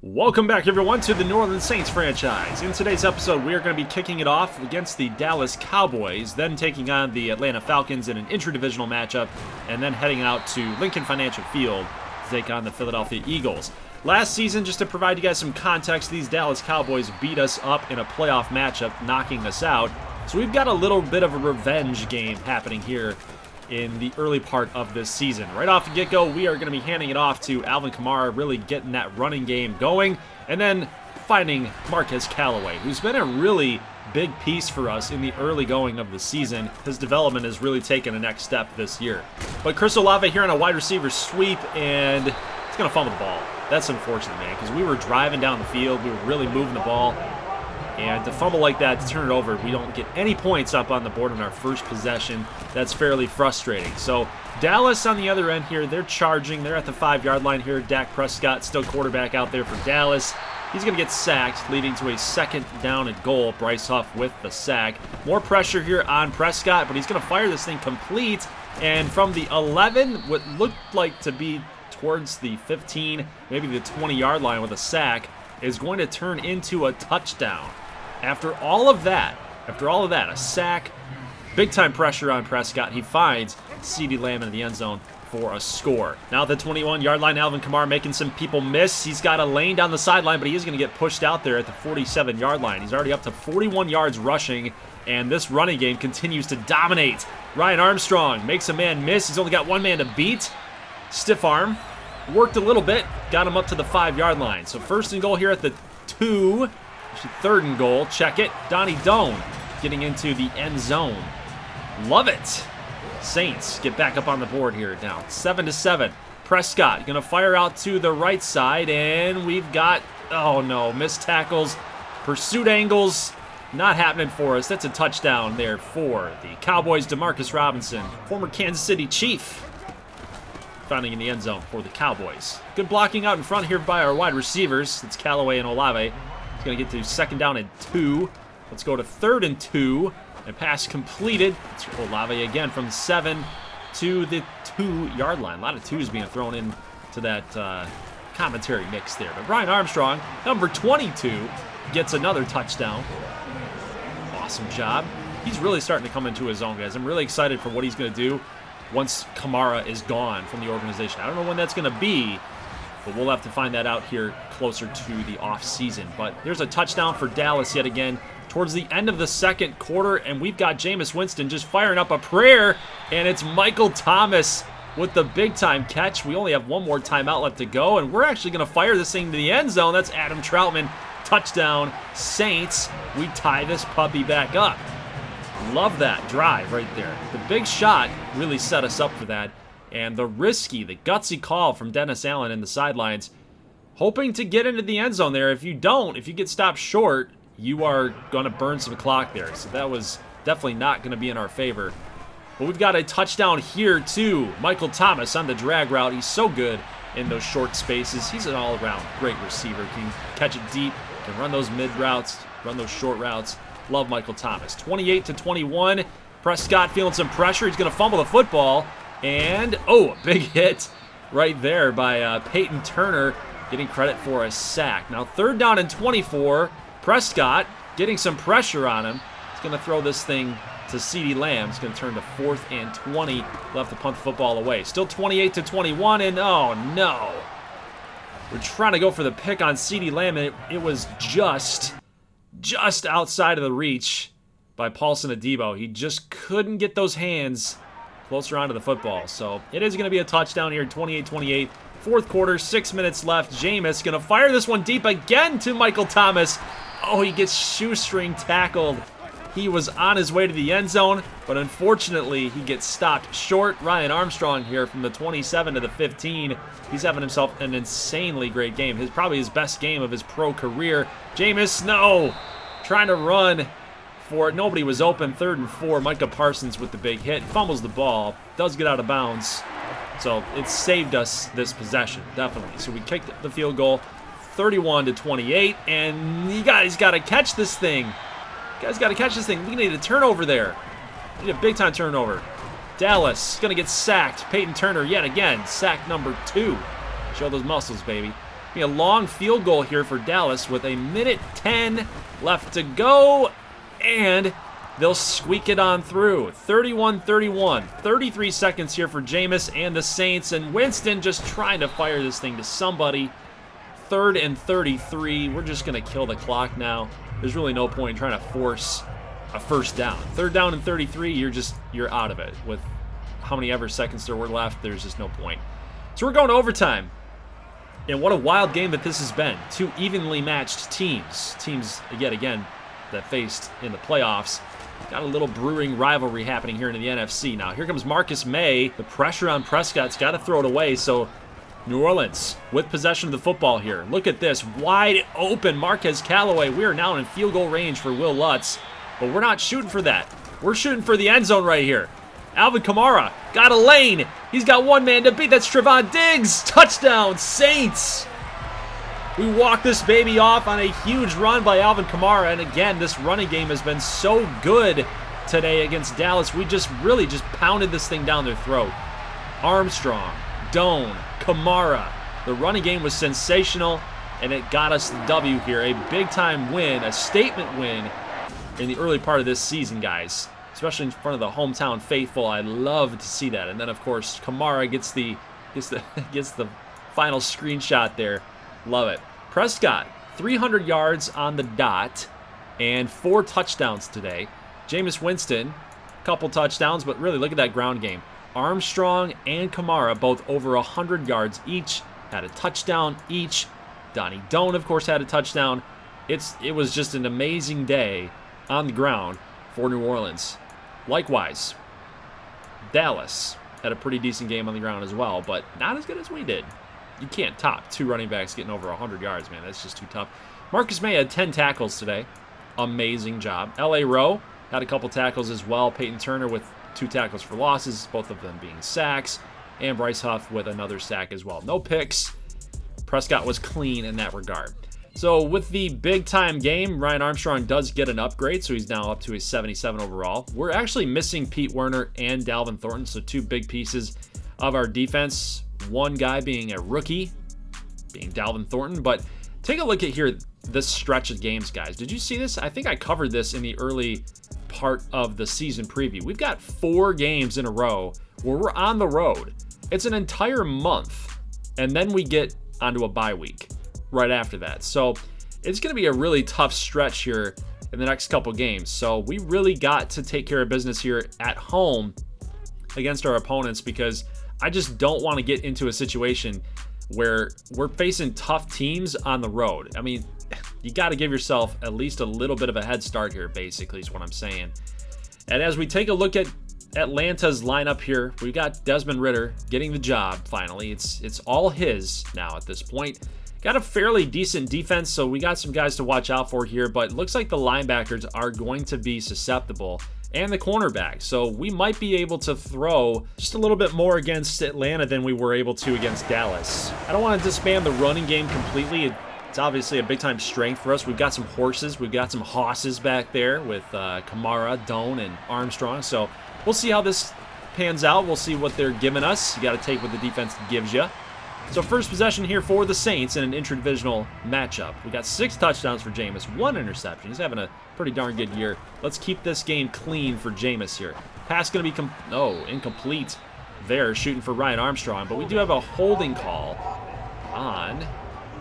Welcome back, everyone, to the New Orleans Saints franchise. In today's episode, we are going to be kicking it off against the Dallas Cowboys, then taking on the Atlanta Falcons in an intra-divisional matchup, and then heading out to Lincoln Financial Field to take on the Philadelphia Eagles. Last season, just to provide you guys some context, these Dallas Cowboys beat us up in a playoff matchup, knocking us out. So we've got a little bit of a revenge game happening here in the early part of this season. Right off the get-go, we are going to be handing it off to Alvin Kamara, really getting that running game going, and then finding Marquez Callaway, who's been a really big piece for us in the early going of the season. His development has really taken a next step this year. But Chris Olave here on a wide receiver sweep, and he's going to fumble the ball. That's unfortunate, man, because we were driving down the field, we were really moving the ball, and to fumble like that, to turn it over, we don't get any points up on the board on our first possession. That's fairly frustrating. So Dallas on the other end here, they're charging. They're at the 5-yard line here. Dak Prescott still quarterback out there for Dallas. He's going to get sacked, leading to a second down and goal. Bryce Huff with the sack. More pressure here on Prescott, but he's going to fire this thing complete. And from the 11, what looked like to be towards the 15, maybe the 20-yard line with a sack, is going to turn into a touchdown. After all of that, a sack, big-time pressure on Prescott. He finds CeeDee Lamb in the end zone for a score. Now at the 21-yard line, Alvin Kamara making some people miss. He's got a lane down the sideline, but he is going to get pushed out there at the 47-yard line. He's already up to 41 yards rushing, and this running game continues to dominate. Ryan Armstrong makes a man miss. He's only got one man to beat. Stiff arm. Worked a little bit. Got him up to the 5-yard line. So first and goal here at the 2. Third and goal, check it. Donnie Doan getting into the end zone. Love it. Saints get back up on the board here now. 7-7. Prescott gonna fire out to the right side, and we've got, oh no, missed tackles, pursuit angles, not happening for us. That's a touchdown there for the Cowboys. Demarcus Robinson, former Kansas City Chief, finding in the end zone for the Cowboys. Good blocking out in front here by our wide receivers. It's Callaway and Olave. Going to get to second down and 2. Let's go to third and 2. And pass completed. It's Olave again from 7 to the 2-yard line. A lot of 2s being thrown into that commentary mix there. But Brian Armstrong, number 22, gets another touchdown. Awesome job. He's really starting to come into his own, guys. I'm really excited for what he's going to do once Kamara is gone from the organization. I don't know when that's going to be, but we'll have to find that out here closer to the offseason. But there's a touchdown for Dallas yet again towards the end of the second quarter, and we've got Jameis Winston just firing up a prayer, and it's Michael Thomas with the big-time catch. We only have one more timeout left to go, and we're actually going to fire this thing to the end zone. That's Adam Troutman. Touchdown, Saints. We tie this puppy back up. Love that drive right there. The big shot really set us up for that. And the gutsy call from Dennis Allen in the sidelines, hoping to get into the end zone there. If you get stopped short, you are going to burn some clock there. So that was definitely not going to be in our favor. But we've got a touchdown here too. Michael Thomas on the drag route. He's so good in those short spaces. He's an all-around great receiver. Can catch it deep, can run those mid routes, run those short routes. Love Michael Thomas. 28-21. Prescott feeling some pressure. He's going to fumble the football. And, oh, a big hit right there by Peyton Turner, getting credit for a sack. Now, third down and 24. Prescott getting some pressure on him. He's going to throw this thing to CeeDee Lamb. It's going to turn to 4th and 20. Left to punt the football away. Still 28-21, and oh, no. We're trying to go for the pick on CeeDee Lamb, and it was just outside of the reach by Paulson Adebo. He just couldn't get those hands closer onto the football. So it is going to be a touchdown here, 28-28. Fourth quarter, 6 minutes left. Jameis going to fire this one deep again to Michael Thomas. Oh, he gets shoestring tackled. He was on his way to the end zone, but unfortunately he gets stopped short. Ryan Armstrong here from the 27 to the 15. He's having himself an insanely great game. Probably his best game of his pro career. Jameis, no! Trying to run for it. Nobody was open. 3rd and 4. Micah Parsons with the big hit. Fumbles the ball. Does get out of bounds. So it saved us this possession, definitely. So we kicked the field goal 31-28. And you guys got to catch this thing. You guys got to catch this thing. We need a turnover there. We need a big-time turnover. Dallas is going to get sacked. Peyton Turner yet again. Sack number 2. Show those muscles, baby. Be a long field goal here for Dallas with 1:10 left to go, and they'll squeak it on through. 31-31, 33 seconds here for Jameis and the Saints, and Winston just trying to fire this thing to somebody. 3rd and 33. We're just going to kill the clock now. There's really no point in trying to force a first down. 3rd down and 33, you're out of it. With how many ever seconds there were left, there's just no point. So we're going to overtime. And what a wild game that this has been. 2 evenly matched teams. Teams, yet again, that faced in the playoffs. Got a little brewing rivalry happening here in the NFC. Now, here comes Marcus May. The pressure on Prescott's got to throw it away, so New Orleans with possession of the football here. Look at this. Wide open Marquez Callaway. We are now in field goal range for Will Lutz, but we're not shooting for that. We're shooting for the end zone right here. Alvin Kamara got a lane. He's got one man to beat. That's Trevon Diggs. Touchdown, Saints. We walk this baby off on a huge run by Alvin Kamara. And again, this running game has been so good today against Dallas. We just really pounded this thing down their throat. Armstrong, Doan, Kamara. The running game was sensational, and it got us the W here. A big-time win, a statement win in the early part of this season, guys. Especially in front of the hometown faithful. I love to see that. And then, of course, Kamara gets the final screenshot there. Love it. Prescott, 300 yards on the dot and 4 touchdowns today. Jameis Winston, a couple touchdowns, but really look at that ground game. Armstrong and Kamara both over 100 yards each, had a touchdown each. Donnie Doan, of course, had a touchdown. It was just an amazing day on the ground for New Orleans. Likewise, Dallas had a pretty decent game on the ground as well, but not as good as we did. You can't top 2 running backs getting over 100 yards, man. That's just too tough. Marcus May had 10 tackles today. Amazing job. L.A. Rowe had a couple tackles as well. Peyton Turner with 2 tackles for losses, both of them being sacks. And Bryce Huff with another sack as well. No picks. Prescott was clean in that regard. So with the big-time game, Ryan Armstrong does get an upgrade, so he's now up to a 77 overall. We're actually missing Pete Werner and Dalvin Thornton, so 2 big pieces of our defense. One guy being a rookie, being Dalvin Thornton. But take a look at here, this stretch of games, guys. Did you see this? I think I covered this in the early part of the season preview. We've got 4 games in a row where we're on the road. It's an entire month, and then we get onto a bye week right after that. So it's going to be a really tough stretch here in the next couple games. So we really got to take care of business here at home against our opponents, because I just don't want to get into a situation where we're facing tough teams on the road. I mean, you got to give yourself at least a little bit of a head start here, basically, is what I'm saying. And as we take a look at Atlanta's lineup here, we got Desmond Ridder getting the job finally. It's all his now at this point. Got a fairly decent defense, so we got some guys to watch out for here, but it looks like the linebackers are going to be susceptible, and the cornerback. So we might be able to throw just a little bit more against Atlanta than we were able to against Dallas. I don't want to disband the running game completely. It's obviously a big-time strength for us. We've got some horses. We've got some hosses back there with Kamara, Doan, and Armstrong. So we'll see how this pans out. We'll see what they're giving us. You got to take what the defense gives you. So first possession here for the Saints in an interdivisional matchup. We got 6 touchdowns for Jameis, 1 interception. He's having a pretty darn good year. Let's keep this game clean for Jameis here. Pass going to be incomplete there, shooting for Ryan Armstrong. But we do have a holding call on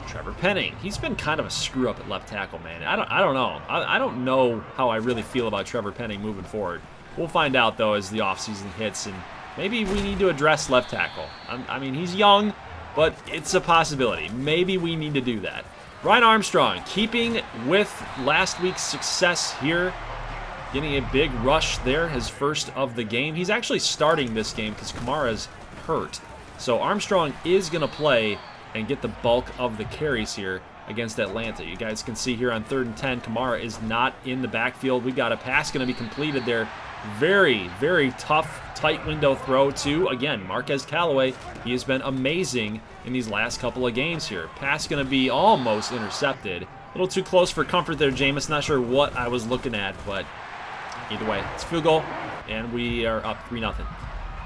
Trevor Penning. He's been kind of a screw up at left tackle, man. I don't know. I don't know how I really feel about Trevor Penning moving forward. We'll find out, though, as the offseason hits, and maybe we need to address left tackle. I mean, he's young, but it's a possibility. Maybe we need to do that. Ryan Armstrong, keeping with last week's success here, getting a big rush there, his first of the game. He's actually starting this game because Kamara's hurt. So Armstrong is going to play and get the bulk of the carries here against Atlanta. You guys can see here on 3rd and 10, Kamara is not in the backfield. We got a pass going to be completed there. Very, very tough, tight window throw to, again, Marquez Callaway. He has been amazing in these last couple of games here. Pass going to be almost intercepted. A little too close for comfort there, Jameis. Not sure what I was looking at, but either way, it's a field goal, and we are up 3-0.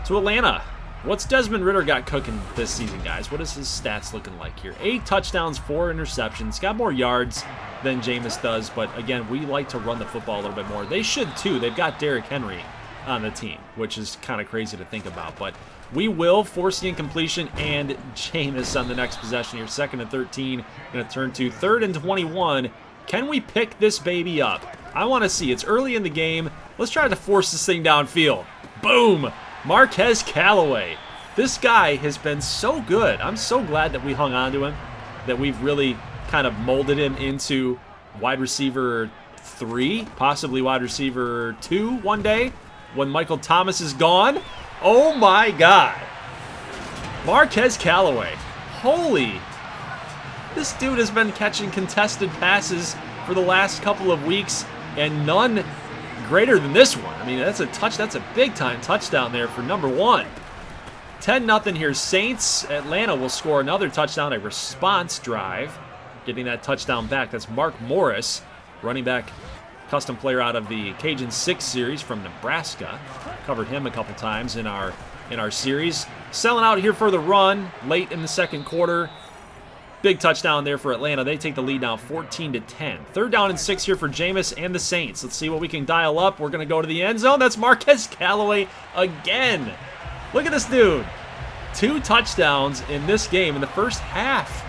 So Atlanta, What's Desmond Ridder got cooking this season, guys? What is his stats looking like here? 8 touchdowns, 4 interceptions. Got more yards than Jameis does, but again, we like to run the football a little bit more. They should too. They've got Derrick Henry on the team, which is kind of crazy to think about, but we will force the incompletion, and Jameis on the next possession here. 2nd and 13, going to turn to 3rd and 21. Can we pick this baby up? I want to see. It's early in the game. Let's try to force this thing downfield. Boom! Marquez Callaway. This guy has been so good. I'm so glad that we hung on to him, that we've really kind of molded him into wide receiver 3, possibly wide receiver 2 one day when Michael Thomas is gone. Oh my God. Marquez Callaway. Holy. This dude has been catching contested passes for the last couple of weeks, and none greater than this one. I mean, that's a big-time touchdown there for number 1. 10-0 here. Saints. Atlanta will score another touchdown, a response drive. Getting that touchdown back. That's Mark Morris, running back, custom player out of the Cajun 6 series from Nebraska. Covered him a couple times in our series. Selling out here for the run late in the second quarter. Big touchdown there for Atlanta. They take the lead now 14-10. 3rd down and 6 here for Jameis and the Saints. Let's see what we can dial up. We're going to go to the end zone. That's Marquez Callaway again. Look at this dude. 2 touchdowns in this game in the first half.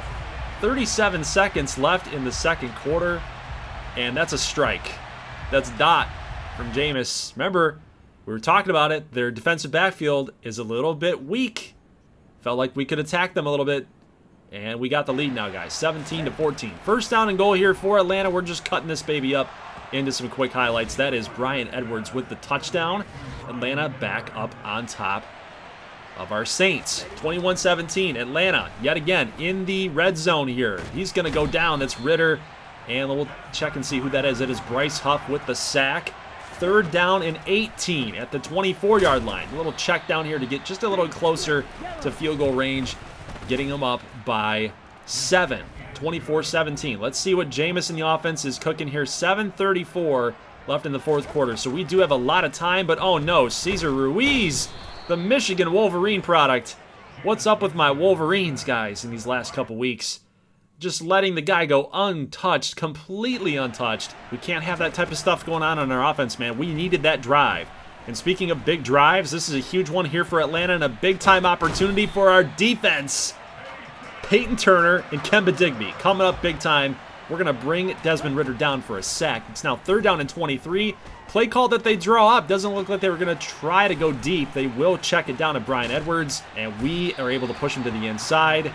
37 seconds left in the second quarter. And that's a strike. That's dot from Jameis. Remember, we were talking about it. Their defensive backfield is a little bit weak. Felt like we could attack them a little bit. And we got the lead now, guys. 17-14. 1st down and goal here for Atlanta. We're just cutting this baby up into some quick highlights. That is Brian Edwards with the touchdown. Atlanta back up on top of our Saints. 21-17. Atlanta, yet again, in the red zone here. He's going to go down. That's Ridder. And we'll check and see who that is. It is Bryce Huff with the sack. 3rd down and 18 at the 24-yard line. A little check down here to get just a little closer to field goal range. Getting them up by 7. 24-17. Let's see what Jameis in the offense is cooking here. 7:34 left in the 4th quarter. So we do have a lot of time, but oh no, Cesar Ruiz, the Michigan Wolverine product. What's up with my Wolverines, guys, in these last couple weeks? Just letting the guy go untouched, completely untouched. We can't have that type of stuff going on our offense, man. We needed that drive. And speaking of big drives, this is a huge one here for Atlanta and a big-time opportunity for our defense. Peyton Turner and Kemba Digby coming up big time. We're going to bring Desmond Ridder down for a sack. It's now 3rd down and 23. Play call that they draw up. Doesn't look like they were going to try to go deep. They will check it down to Brian Edwards, and we are able to push him to the inside.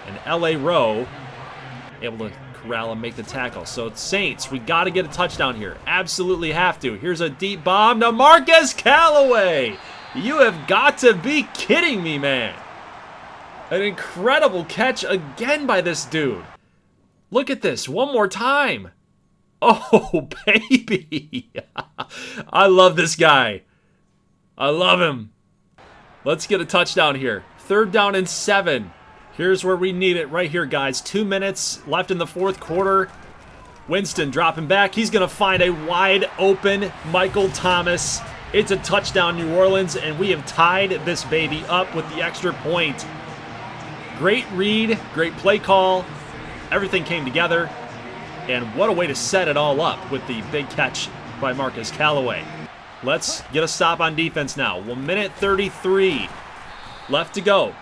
And L.A. Rowe able to corral and make the tackle. So it's Saints, we got to get a touchdown here. Absolutely have to. Here's a deep bomb to Marquez Callaway. You have got to be kidding me, man. An incredible catch again by this dude. Look at this one more time. Oh, baby. I love this guy. I love him. Let's get a touchdown here. 3rd down and 7. Here's where we need it right here, guys. 2 minutes left in the 4th quarter. Winston dropping back. He's going to find a wide open Michael Thomas. It's a touchdown, New Orleans, and we have tied this baby up with the extra point. Great read, great play call. Everything came together. And what a way to set it all up with the big catch by Marquez Callaway. Let's get a stop on defense now. 1 minute 33 left to go.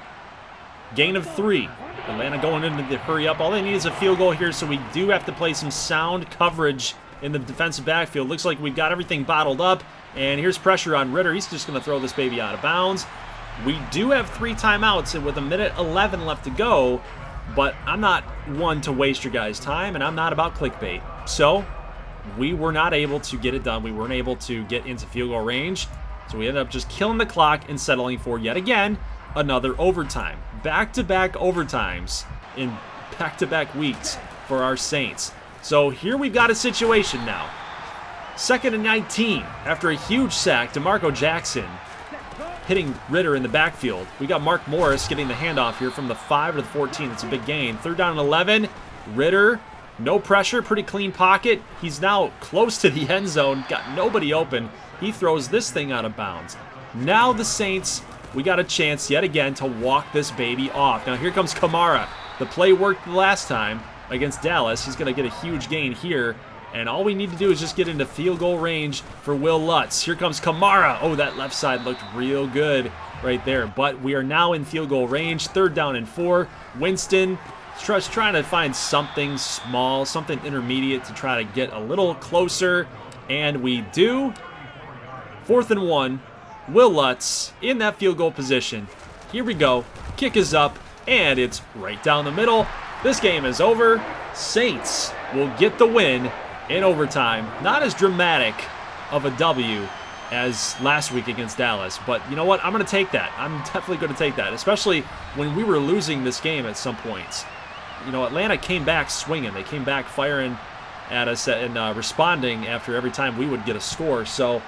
Gain of 3. Atlanta going into the hurry up. All they need is a field goal here, so we do have to play some sound coverage in the defensive backfield. Looks like we've got everything bottled up. And here's pressure on Ridder. He's just going to throw this baby out of bounds. We do have 3 timeouts and with 1 minute 11 left to go, but I'm not one to waste your guys' time, and I'm not about clickbait. So we were not able to get it done. We weren't able to get into field goal range, so we ended up just killing the clock and settling for, yet again, another overtime. Back-to-back overtimes in back-to-back weeks for our Saints. So here we've got a situation now. 2nd and 19 after a huge sack to DeMarco Jackson hitting Ridder in the backfield. We got Mark Morris getting the handoff here from the 5 to the 14. It's a big gain. 3rd down and 11. Ridder, no pressure, pretty clean pocket. He's now close to the end zone, got nobody open. He throws this thing out of bounds. Now the Saints we got a chance yet again to walk this baby off. Now here comes Kamara. The play worked the last time against Dallas. He's going to get a huge gain here. And all we need to do is just get into field goal range for Will Lutz. Here comes Kamara. Oh, that left side looked real good right there. But we are now in field goal range. 3rd down and 4. Winston trying to find something small, something intermediate to try to get a little closer. And we do. 4th and 1. Will Lutz in that field goal position. Here we go. Kick is up, and it's right down the middle. This game is over. Saints will get the win in overtime. Not as dramatic of a W as last week against Dallas, but you know what? I'm going to take that. I'm definitely going to take that, especially when we were losing this game at some points. You know, Atlanta came back swinging. They came back firing at us and responding after every time we would get a score. So,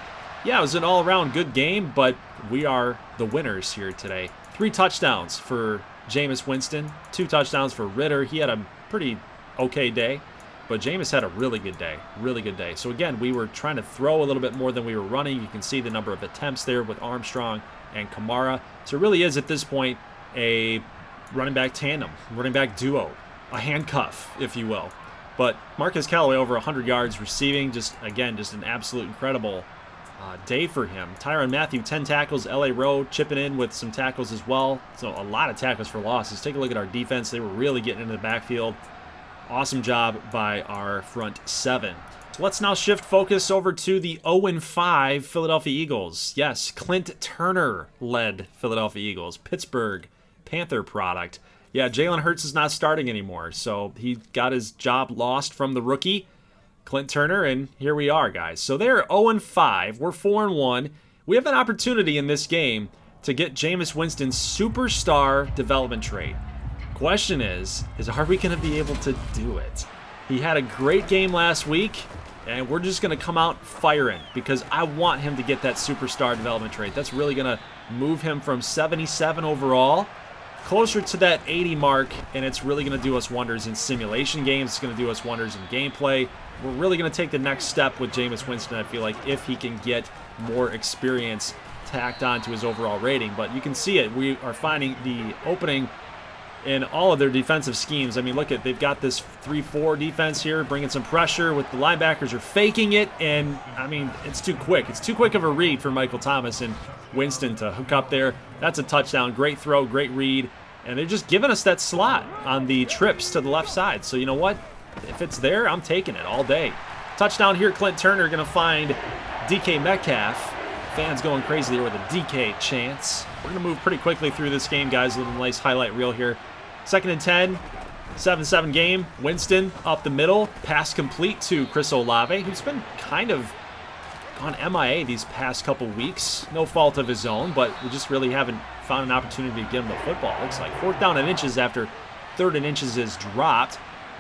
yeah, it was an all-around good game, but we are the winners here today. 3 touchdowns for Jameis Winston, 2 touchdowns for Ritter. He had a pretty okay day, but Jameis had a really good day, really good day. So again, we were trying to throw a little bit more than we were running. You can see the number of attempts there with Armstrong and Kamara. So it really is at this point a running back tandem, running back duo, a handcuff, if you will. But Marquez Callaway over 100 yards receiving, just an absolute incredible day for him. Tyrann Mathieu, 10 tackles. L.A. Rowe chipping in with some tackles as well. So a lot of tackles for losses. Take a look at our defense. They were really getting into the backfield. Awesome job by our front 7. Let's now shift focus over to the 0-5 Philadelphia Eagles. Yes, Clint Turner led Philadelphia Eagles. Pittsburgh Panther product. Yeah, Jalen Hurts is not starting anymore, so he got his job lost from the rookie, Clint Turner, and here we are, guys. So they're 0-5. We're 4-1. We have an opportunity in this game to get Jameis Winston's superstar development trait. Question is are we going to be able to do it? He had a great game last week, and we're just going to come out firing because I want him to get that superstar development trait. That's really going to move him from 77 overall closer to that 80 mark, and it's really going to do us wonders in simulation games. It's going to do us wonders in gameplay. We're really going to take the next step with Jameis Winston, I feel like, if he can get more experience tacked on to his overall rating. But you can see it. We are finding the opening in all of their defensive schemes. I mean, look at, they've got this 3-4 defense here, bringing some pressure with the linebackers are faking it, and I mean, it's too quick. It's too quick of a read for Michael Thomas and Winston to hook up there. That's a touchdown. Great throw, great read, and they're just giving us that slot on the trips to the left side. So you know what? If it's there, I'm taking it all day. Touchdown here, Clint Turner going to find DK Metcalf. Fans going crazy there with a DK chance. We're going to move pretty quickly through this game, guys. A little nice highlight reel here. 2nd and 10, 7-7 game. Winston up the middle. Pass complete to Chris Olave, who's been kind of gone MIA these past couple weeks. No fault of his own, but we just really haven't found an opportunity to get him the football. Looks like 4th down and inches after 3rd and inches is dropped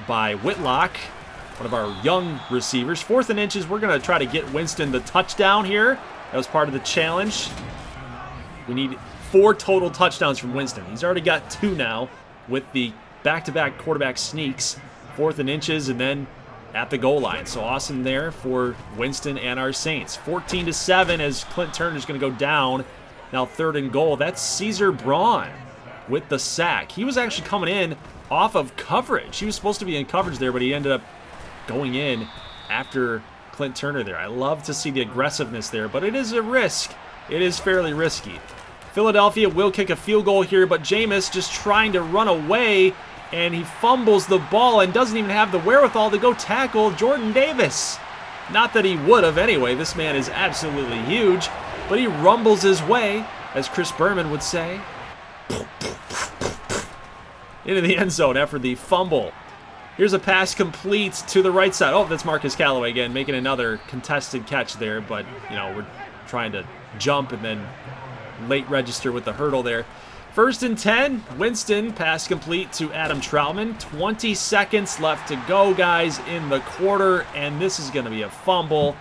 by Whitlock, one of our young receivers. 4th and inches, we're going to try to get Winston the touchdown here. That was part of the challenge. We need 4 total touchdowns from Winston. He's already got 2 now with the back-to-back quarterback sneaks. 4th and inches, and then at the goal line. So awesome there for Winston and our Saints. 14-7 as Clint Turner's going to go down. Now 3rd and goal. That's Caesar Braun with the sack. He was actually coming in off of coverage. He was supposed to be in coverage there, but he ended up going in after Clint Turner there. I love to see the aggressiveness there, but it is a risk. It is fairly risky. Philadelphia will kick a field goal here, but Jameis just trying to run away, and he fumbles the ball and doesn't even have the wherewithal to go tackle Jordan Davis. Not that he would have anyway. This man is absolutely huge, but he rumbles his way, as Chris Berman would say, into the end zone after the fumble. Here's a pass complete to the right side. Oh, that's Marquez Callaway again, making another contested catch there, but, you know, we're trying to jump and then late register with the hurdle there. 1st and 10, Winston, pass complete to Adam Troutman. 20 seconds left to go, guys, in the quarter, and this is going to be a fumble.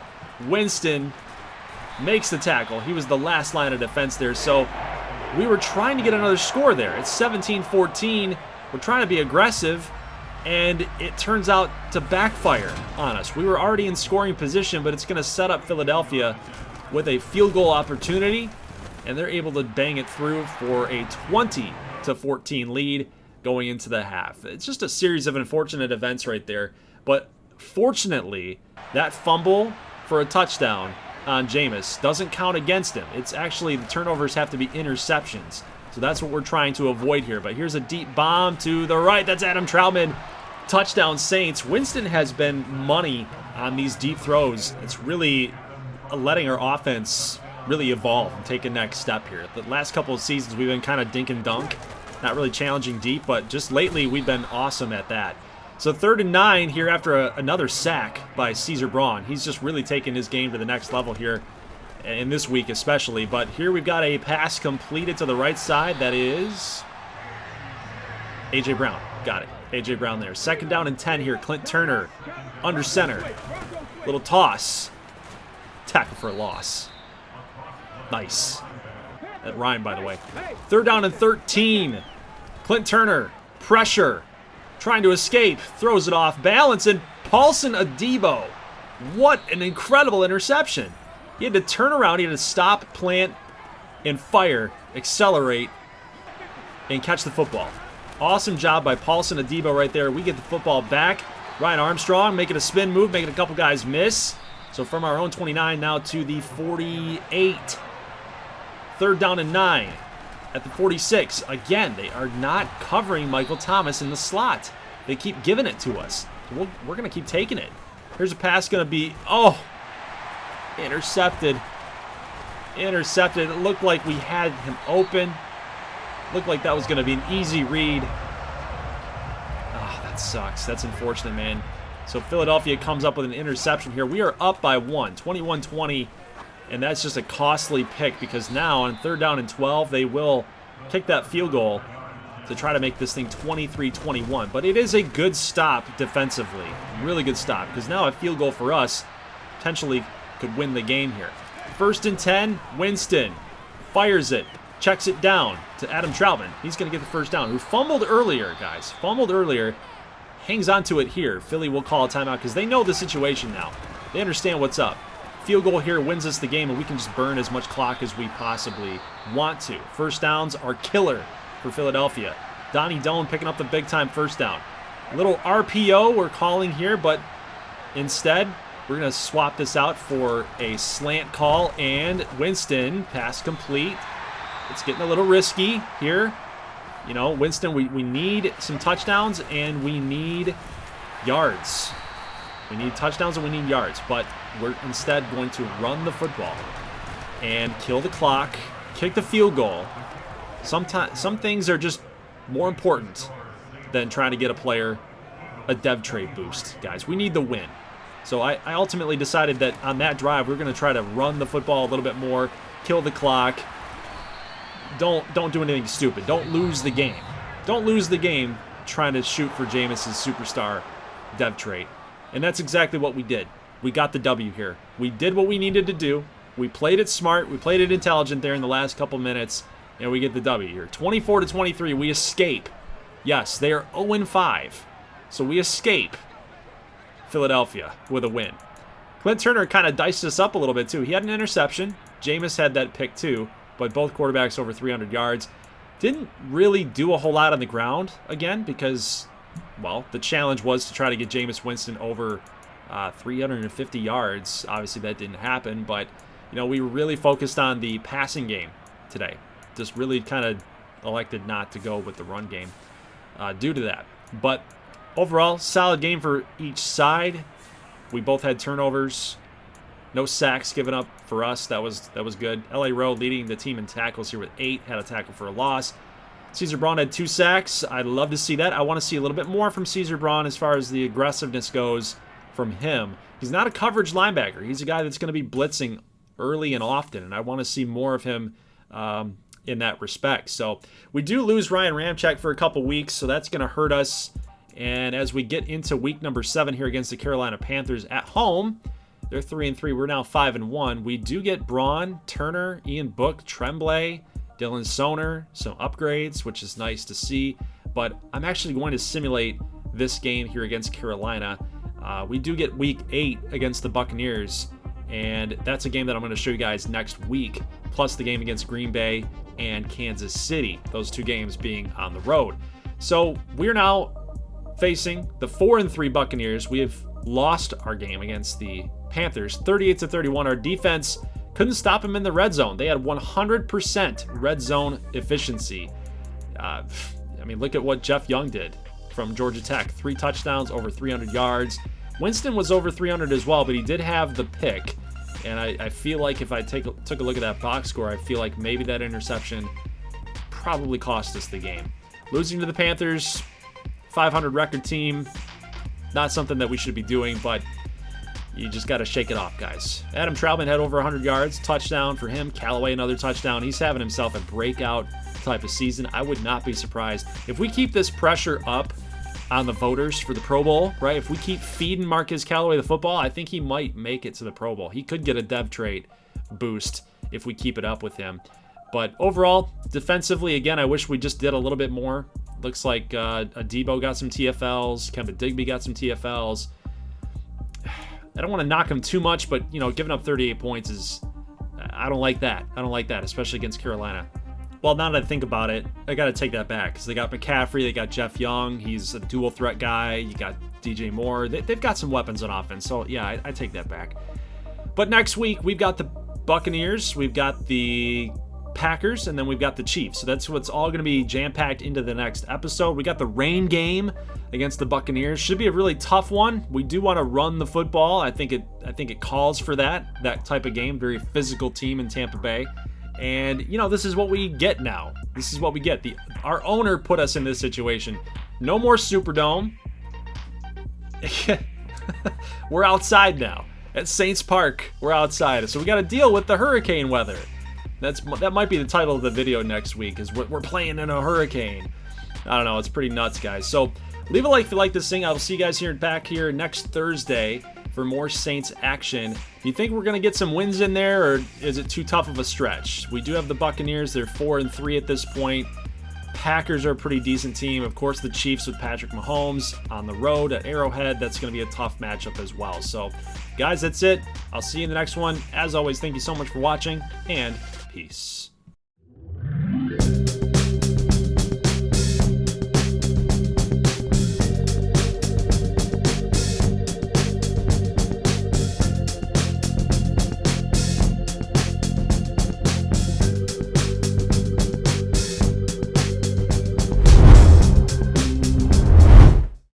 Winston makes the tackle. He was the last line of defense there, so we were trying to get another score there. It's 17-14. We're trying to be aggressive, and it turns out to backfire on us. We were already in scoring position, but it's going to set up Philadelphia with a field goal opportunity. and they're able to bang it through for a 20-14 lead going into the half. It's just a series of unfortunate events right there, but fortunately, that fumble for a touchdown on Jameis doesn't count against him. It's actually the turnovers have to be interceptions. So that's what we're trying to avoid here. But here's a deep bomb to the right. That's Adam Troutman. Touchdown Saints. Winston has been money on these deep throws. It's really letting our offense really evolve and take a next step here. The last couple of seasons we've been kind of dink and dunk, not really challenging deep, but just lately we've been awesome at that. So 3rd and 9 here after another sack by Caesar Braun. He's just really taken his game to the next level here in this week especially. But here we've got a pass completed to the right side. That is A.J. Brown. Got it. A.J. Brown there. 2nd down and 10 here. Clint Turner under center. Little toss. Tackle for a loss. Nice. That rhymed, by the way. 3rd down and 13. Clint Turner. Pressure. Trying to escape. Throws it off balance. And Paulson Adebo. What an incredible interception. He had to turn around. He had to stop, plant, and fire. Accelerate. And catch the football. Awesome job by Paulson Adebo right there. We get the football back. Ryan Armstrong making a spin move. Making a couple guys miss. So from our own 29 now to the 48. 3rd down and 9. At the 46, again, they are not covering Michael Thomas in the slot. They keep giving it to us. We're going to keep taking it. Here's a pass going to be, intercepted. Intercepted. It looked like we had him open. Looked like that was going to be an easy read. Oh, that sucks. That's unfortunate, man. So Philadelphia comes up with an interception here. We are up by 1, 21-20. And that's just a costly pick because now on 3rd down and 12, they will kick that field goal to try to make this thing 23-21. But it is a good stop defensively. Really good stop because now a field goal for us potentially could win the game here. 1st and 10, Winston fires it, checks it down to Adam Troutman. He's going to get the 1st down, who fumbled earlier, guys. Fumbled earlier, hangs on to it here. Philly will call a timeout because they know the situation now. They understand what's up. Field goal here wins us the game, and we can just burn as much clock as we possibly want to. 1st downs are killer for Philadelphia. Donnie Doan picking up the big-time 1st down. A little RPO we're calling here, but instead we're going to swap this out for a slant call, and Winston, pass complete. It's getting a little risky here. You know, Winston, we need some touchdowns, and we need yards. We need touchdowns and we need yards, but we're instead going to run the football and kill the clock, kick the field goal. Some things are just more important than trying to get a player a dev trade boost, guys. We need the win. So I ultimately decided that on that drive, we're going to try to run the football a little bit more, kill the clock. Don't do anything stupid. Don't lose the game. Don't lose the game trying to shoot for Jameis' superstar dev trade. And that's exactly what we did. We got the W here. We did what we needed to do. We played it smart. We played it intelligent there in the last couple minutes. And we get the W here. 24-23, we escape. Yes, they are 0-5. So we escape Philadelphia with a win. Clint Turner kind of diced us up a little bit too. He had an interception. Jameis had that pick too. But both quarterbacks over 300 yards. Didn't really do a whole lot on the ground again because, well, the challenge was to try to get Jameis Winston over 350 yards. Obviously, that didn't happen, but, you know, we were really focused on the passing game today. Just really kind of elected not to go with the run game due to that. But overall, solid game for each side. We both had turnovers. No sacks given up for us. That was good. L.A. Rowe leading the team in tackles here with 8. Had a tackle for a loss. Caesar Braun had 2 sacks. I'd love to see that. I want to see a little bit more from Caesar Braun as far as the aggressiveness goes from him. He's not a coverage linebacker. He's a guy that's going to be blitzing early and often, and I want to see more of him in that respect. So we do lose Ryan Ramczyk for a couple weeks, so that's going to hurt us. And as we get into week number 7 here against the Carolina Panthers at home, they're 3-3. We're now 5-1. We do get Braun, Turner, Ian Book, Tremblay, Dylan Soner, some upgrades, which is nice to see. But I'm actually going to simulate this game here against Carolina. We do get week 8 against the Buccaneers. And that's a game that I'm going to show you guys next week, plus the game against Green Bay and Kansas City, those 2 games being on the road. So we're now facing the 4-3 Buccaneers. We have lost our game against the Panthers 38-31. Our defense couldn't stop them in the red zone. They had 100% red zone efficiency. I mean, look at what Jeff Young did from Georgia Tech. 3 touchdowns, over 300 yards. Winston was over 300 as well, but he did have the pick. And I feel like if I took a look at that box score, I feel like maybe that interception probably cost us the game. Losing to the Panthers, 500 record team, not something that we should be doing, but you just got to shake it off, guys. Adam Troutman had over 100 yards, touchdown for him. Callaway, another touchdown. He's having himself a breakout type of season. I would not be surprised if we keep this pressure up on the voters for the Pro Bowl, right? If we keep feeding Marquez Callaway the football, I think he might make it to the Pro Bowl. He could get a dev trait boost if we keep it up with him. But overall, defensively, again, I wish we just did a little bit more. Looks like Adebo got some TFLs. Kevin Digby got some TFLs. I don't want to knock him too much, but, you know, giving up 38 points is... I don't like that. I don't like that, especially against Carolina. Well, now that I think about it, I got to take that back because they got McCaffrey, they got Jeff Young. He's a dual threat guy. You got DJ Moore. They've got some weapons on offense. So, yeah, I take that back. But next week, we've got the Buccaneers, we've got the Packers, and then we've got the Chiefs. So that's what's all going to be jam-packed into the next episode. We got the rain game against the Buccaneers. Should be a really tough one. We do want to run the football. I think it calls for that type of game. Very physical team in Tampa Bay. And, you know, this is what we get now. This is what we get. Our owner put us in this situation. No more Superdome. We're outside now. At Saints Park, we're outside. So we got to deal with the hurricane weather. That might be the title of the video next week, is we're playing in a hurricane. I don't know. It's pretty nuts, guys. So leave a like if you like this thing. I'll see you guys back here next Thursday for more Saints action. Do you think we're going to get some wins in there, or is it too tough of a stretch? We do have the Buccaneers. They're 4-3 at this point. Packers are a pretty decent team. Of course, the Chiefs with Patrick Mahomes on the road at Arrowhead. That's going to be a tough matchup as well. So, guys, that's it. I'll see you in the next one. As always, thank you so much for watching, and peace.